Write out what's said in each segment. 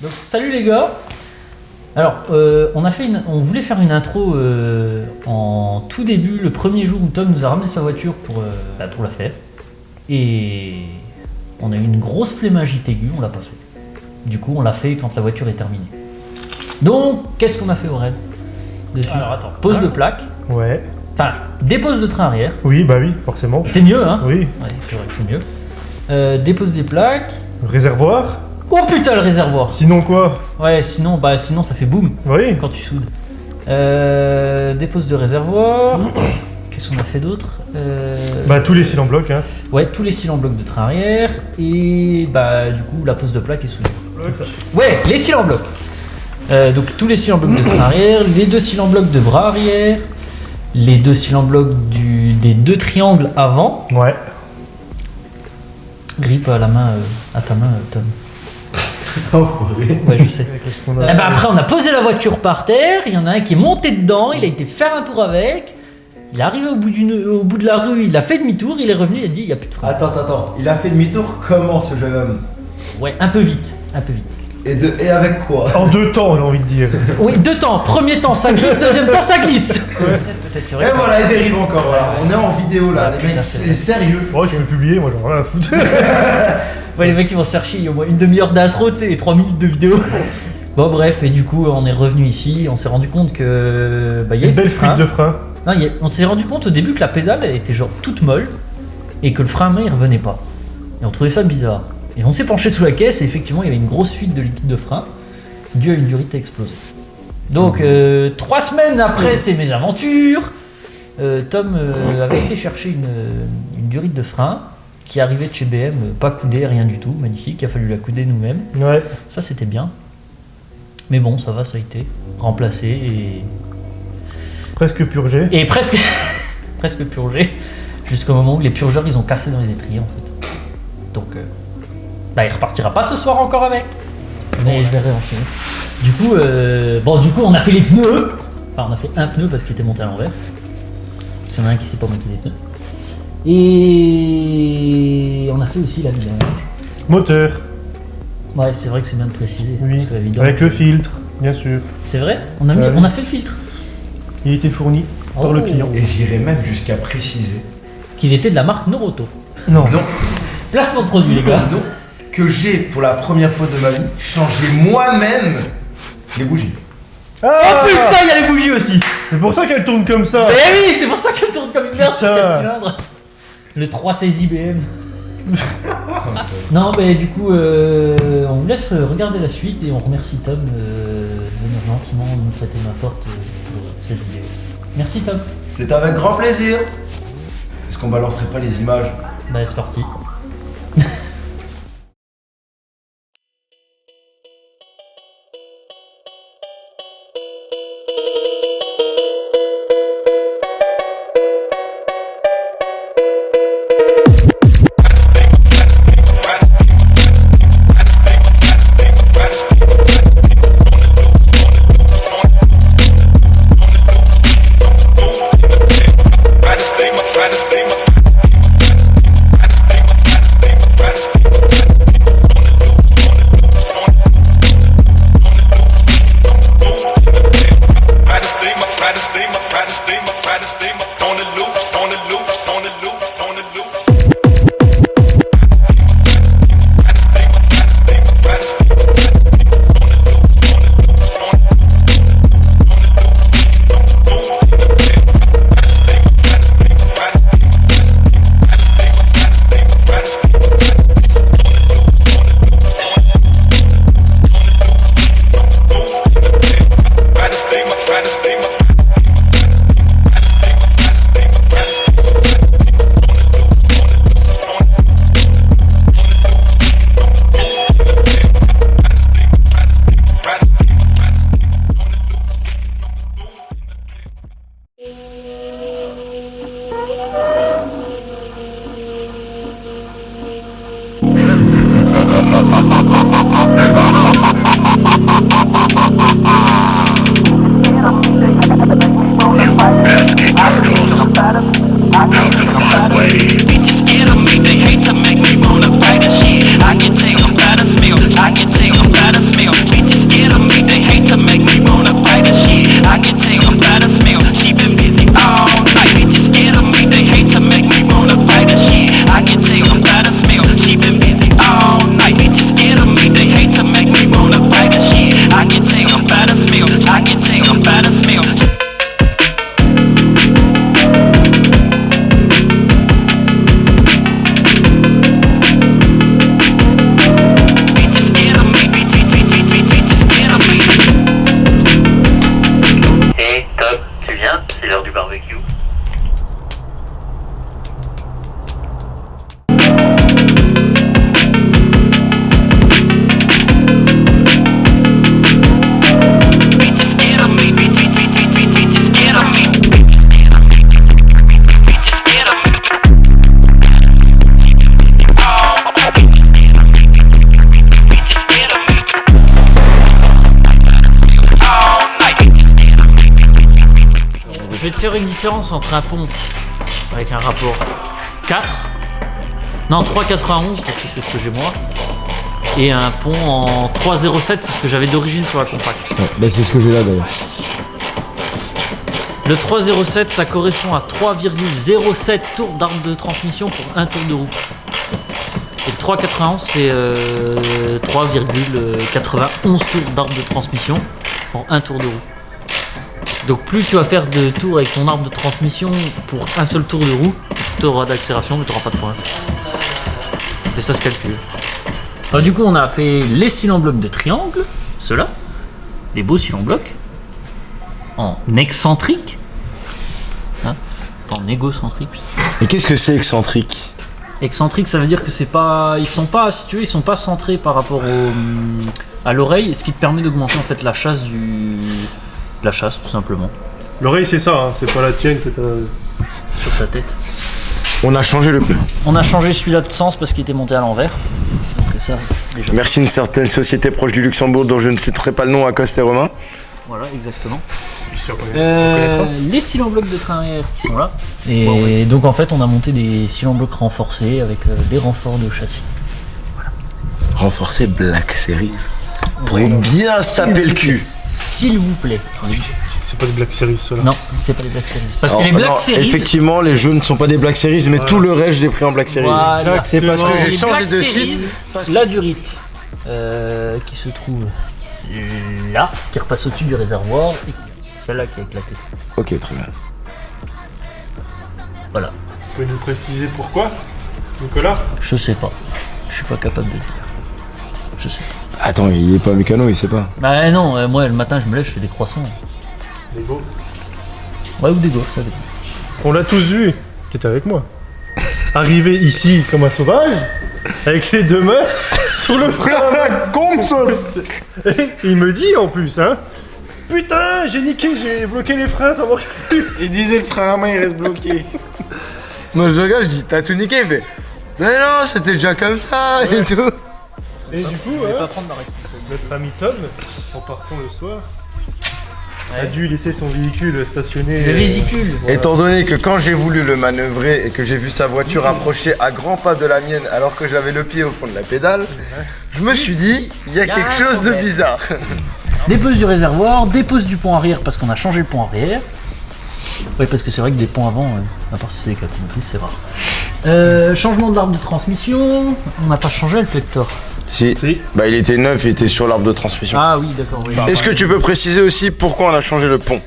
Donc, salut les gars. Alors, on voulait faire une intro en tout début, le premier jour où Tom nous a ramené sa voiture pour la faire. Et on a eu une grosse flémingite aiguë, on l'a pas fait. Du coup, on l'a fait quand la voiture est terminée. Donc, qu'est-ce qu'on a fait, Aurel dessus? Alors, attends. Pose de plaque. Ouais. Enfin, dépose de train arrière. Oui, bah oui, forcément. C'est mieux, hein? Oui. Ouais, c'est vrai que c'est mieux. Dépose des plaques. Réservoir. Oh putain, le réservoir! Sinon quoi? Ouais, sinon ça fait boum Oui. quand tu soudes. Dépose de réservoir. Qu'est-ce qu'on a fait d'autre? Bah tous les cils en bloc, hein. Ouais, tous les cils en bloc de train arrière. Et bah du coup, la pose de plaque est soudée. Ouais, les cils en bloc. Donc tous les cils en bloc de train arrière, les 2 cils en bloc de bras arrière, les 2 cils en bloc des 2 triangles avant. Ouais. Grippe à la main, à ta main, Tom. Enfoiré. Ouais, je sais. Qu'est-ce qu'on Eh a? ben après, on a posé la voiture par terre. Il y en a un qui est monté dedans. Il a été faire un tour avec. Il est arrivé au bout de la rue. Il a fait demi-tour. Il est revenu. Il a dit il n'y a plus de frein. Attends. Il a fait demi-tour comment ce jeune homme? Ouais, un peu vite. Et avec quoi? En 2 temps, j'ai envie de dire. Oui, 2 temps. Premier temps, ça glisse. Deuxième temps, ça glisse. Peut-être, c'est vrai. Et voilà, il dérive encore. Voilà. On est en vidéo là. Ah, Les putain, mecs, c'est c'est vrai. sérieux. Ouais, je peux publier, moi j'en ai rien à foutre. Ouais, les mecs, ils vont se faire chier. Il y a au moins une demi-heure d'intro, tu sais, et 3 minutes de vidéo. Bon, bref, et du coup, on est revenu ici. On s'est rendu compte que. Bah, il y a Une belle fuite de frein. Non, on s'est rendu compte au début que la pédale elle était genre toute molle et que le frein à main il revenait pas. Et on trouvait ça bizarre. Et on s'est penché sous la caisse et effectivement il y avait une grosse fuite de liquide de frein due à une durite explosée. Donc 3 semaines après ces mésaventures, Tom avait été chercher une durite de frein qui arrivait de chez BM, pas coudée, rien du tout, magnifique, il a fallu la couder nous-mêmes. Ouais. Ça c'était bien. Mais bon, ça va, ça a été remplacé et Presque purgé. Et presque purgé, jusqu'au moment où les purgeurs ils ont cassé dans les étriers en fait. Donc il repartira pas ce soir encore avec. Mais je verrai enchaîner. Du coup, on a fait les pneus. Enfin, on a fait un pneu parce qu'il était monté à l'envers. Parce qu'il y en a un qui sait pas monter les pneus. Et on a fait aussi la vidange. Moteur. Ouais, c'est vrai que c'est bien de préciser. Oui. Parce que la vidange, Avec le filtre, bien sûr. C'est vrai, on a fait le filtre. Il était fourni par le client. Et j'irais même jusqu'à préciser. Qu'il était de la marque Noroto. Non. Non, Placement de produit les gars. non, que j'ai pour la première fois de ma vie changé moi-même les bougies. Oh putain, il y a les bougies aussi. C'est pour ça qu'elle tourne comme ça. Eh oui, c'est pour ça qu'elle tourne comme une merde sur Putain. 4 cylindres. Le 316 IBM. Non, mais du coup, on vous laisse regarder la suite et on remercie Tom de venir gentiment nous prêter main forte pour cette vidéo. Merci Tom. C'est avec grand plaisir. Est-ce qu'on balancerait pas les images? Bah, c'est parti. te faire une différence entre un pont avec un rapport 4, non 3,91 parce que c'est ce que j'ai moi, et un pont en 3,07, c'est ce que j'avais d'origine sur la compacte. Ouais, bah c'est ce que j'ai là d'ailleurs. Le 3,07 ça correspond à 3,07 tours d'arbre de transmission pour un tour de roue. Et le 3,91 c'est 3,91 tours d'arbre de transmission pour un tour de roue. Donc plus tu vas faire de tours avec ton arbre de transmission pour un seul tour de roue, tu auras d'accélération mais tu n'auras pas de pointe. Et ça se calcule. Alors du coup on a fait les cils en bloc de triangle, ceux-là, des beaux cils en bloc, en excentrique, hein, pas en égocentrique. Et qu'est-ce que c'est excentrique? Excentrique, ça veut dire que c'est pas, ils sont pas, si tu veux, ils sont pas centrés par rapport à l'oreille, ce qui te permet d'augmenter en fait la chasse la chasse tout simplement L'oreille, c'est ça, hein, c'est pas la tienne que t'as. sur ta tête. On a changé le pneu. On a changé celui-là de sens parce qu'il était monté à l'envers. Donc ça, déjà. Merci une certaine société proche du Luxembourg dont je ne citerai pas le nom à Coste et Romain. Voilà, exactement. Je suis sûr qu'on connaîtra. Les cils en bloc de train arrière qui sont là. Et donc en fait, on a monté des cils en bloc renforcés avec les renforts de châssis. Renforcer Black Series. Pour Ouais. bien se taper le cul. S'il vous plaît. C'est pas des Black Series, ceux-là. Non, c'est pas les Black Series. Parce que Alors, les Black non, Series. effectivement, les jeux ne sont pas des Black Series, mais tout le reste, je l'ai pris en Black Series. Voilà. C'est parce que j'ai Les changé Black de Series, site. La durite qui se trouve là, qui repasse au-dessus du réservoir, et celle-là qui a éclaté. Ok, très bien. Voilà. Vous pouvez nous préciser pourquoi, Nicolas? Je sais pas. Je suis pas capable de dire. Je sais pas. Attends, il est pas mécano, il sait pas. Bah non, moi le matin je me lève, je fais des croissants. Lego. Ouais, ou des gaufres, ça dépend. On l'a tous vu, qui était avec moi. Arrivé ici comme un sauvage, avec les deux mains sur le frein. Et il me dit en plus, hein. Putain, j'ai niqué, j'ai bloqué les freins, ça marche plus. Il disait le frein à main, il reste bloqué. Moi je regarde, je dis, t'as tout niqué, il fait. Mais non, c'était déjà comme ça et tout. Et du coup, Je vais hein, pas prendre ma responsabilité. notre ami Tom, en partant le soir, a dû laisser son véhicule stationné. Le vésicule. Étant donné que quand j'ai voulu le manœuvrer et que j'ai vu sa voiture approcher à grands pas de la mienne alors que j'avais le pied au fond de la pédale, je me suis dit, il y a quelque un chose de problème. bizarre. Dépose du réservoir, dépose du pont arrière parce qu'on a changé le pont arrière. Oui, parce que c'est vrai que des ponts avant, à part si c'est des 4 motrices, c'est rare. Changement de l'arbre de transmission, on n'a pas changé le flector. Si. Si. Bah il était neuf, il était sur l'arbre de transmission. Ah oui, d'accord. Oui. Est-ce que tu peux préciser aussi pourquoi on a changé le pont?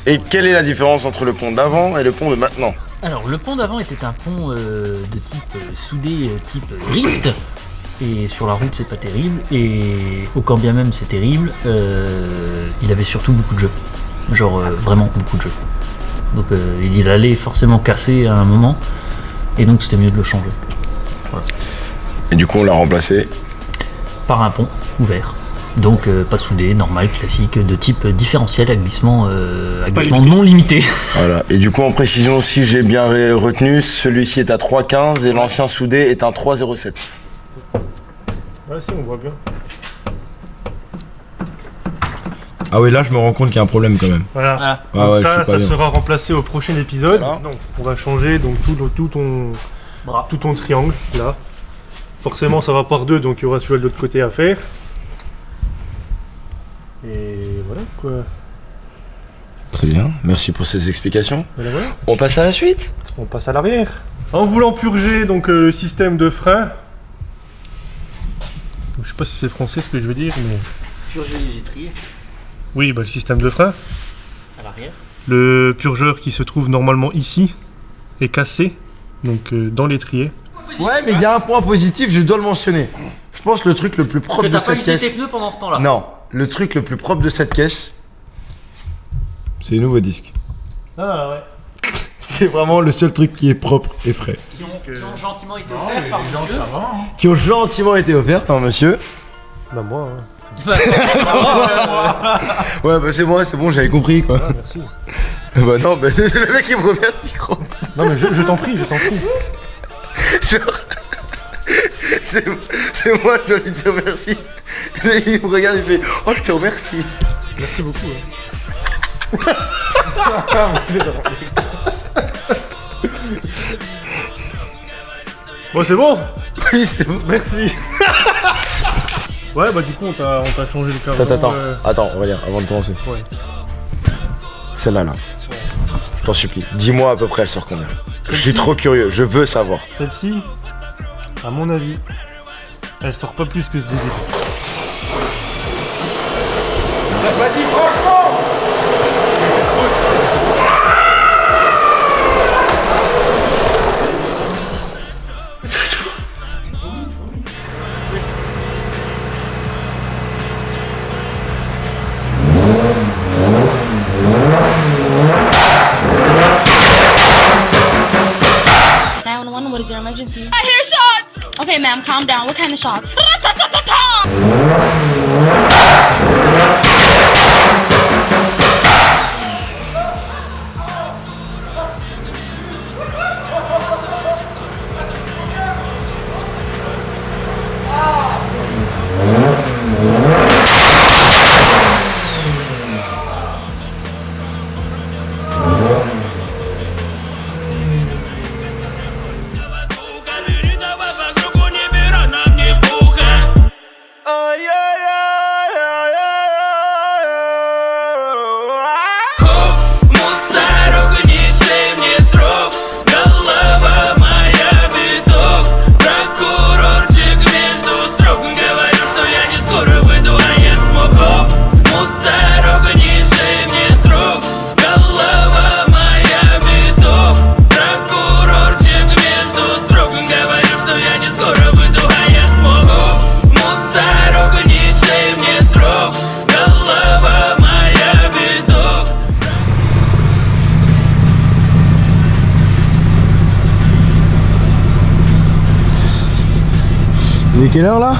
Et quelle est la différence entre le pont d'avant et le pont de maintenant? Alors, le pont d'avant était un pont de type soudé, type drift. Et sur la route, c'est pas terrible. Et au quand bien même c'est terrible, il avait surtout beaucoup de jeux. Genre vraiment beaucoup de jeux. Donc il allait forcément casser à un moment. Et donc c'était mieux de le changer. Et du coup on l'a remplacé. Par un pont ouvert. Donc pas soudé, normal, classique, de type différentiel à glissement non limité. Voilà. Et du coup en précision, si j'ai bien retenu, celui-ci est à 3,15 et l'ancien soudé est un 3,07. Ouais, si, on voit bien. Ah oui, là je me rends compte qu'il y a un problème quand même. Voilà. Voilà. Ah Donc ouais, je ça, suis pas ça bien. sera remplacé au prochain épisode. Voilà. Donc, on va changer donc Bras. tout ton triangle là. Forcément, ça va par deux, donc il y aura celui de l'autre côté à faire. Et voilà quoi. Très bien, merci pour ces explications. Voilà, voilà. On passe à la suite. On passe à l'arrière. En voulant purger donc le système de frein. Je sais pas si c'est français ce que je veux dire, mais Purger les étriers oui, bah, le système de frein. à l'arrière. Le purgeur qui se trouve normalement ici est cassé, donc dans l'étrier. Ouais, mais il y a un point positif, je dois le mentionner. Je pense le truc le plus propre Que de t'as pas cette utilisé caisse. tes pneus pendant ce temps-là. Non, le truc le plus propre de cette caisse, c'est les nouveaux disques. Ah ouais. C'est vraiment le seul truc qui est propre et frais. Qui ont gentiment été offerts par monsieur. Qui ont gentiment été offerts par monsieur. Bah moi, hein. Ouais, bah c'est moi, c'est bon, j'avais compris quoi. Ah, merci. Bah non, bah le mec il me remercie, gros. Non mais je t'en prie, je t'en prie. Genre, c'est moi, je dois lui dire merci. Et là, il me regarde, il fait oh, je te remercie. Merci beaucoup. hein. Bon, c'est bon. Oui, c'est bon. Merci. Ouais, bah du coup, on t'a changé le carburant. Attends, on va dire, avant de commencer. Ouais. Celle-là, là. Je t'en supplie. Dis-moi à peu près, elle sort combien. Je suis trop curieux, je veux savoir. Celle-ci, à mon avis, elle sort pas plus que ce début. Vas-y, franchement. What is your emergency? I hear shots! Okay, ma'am, calm down. What kind of shots? Il est quelle heure là?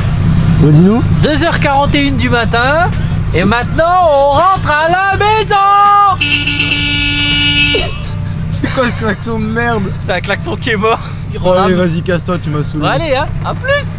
Redis-nous. 2h41 du matin. Et maintenant, on rentre à la maison. C'est quoi ce klaxon de merde? C'est un klaxon qui est mort. Oh, allez, vas-y, casse-toi, tu m'as saoulé. Bon, allez, hein, à plus.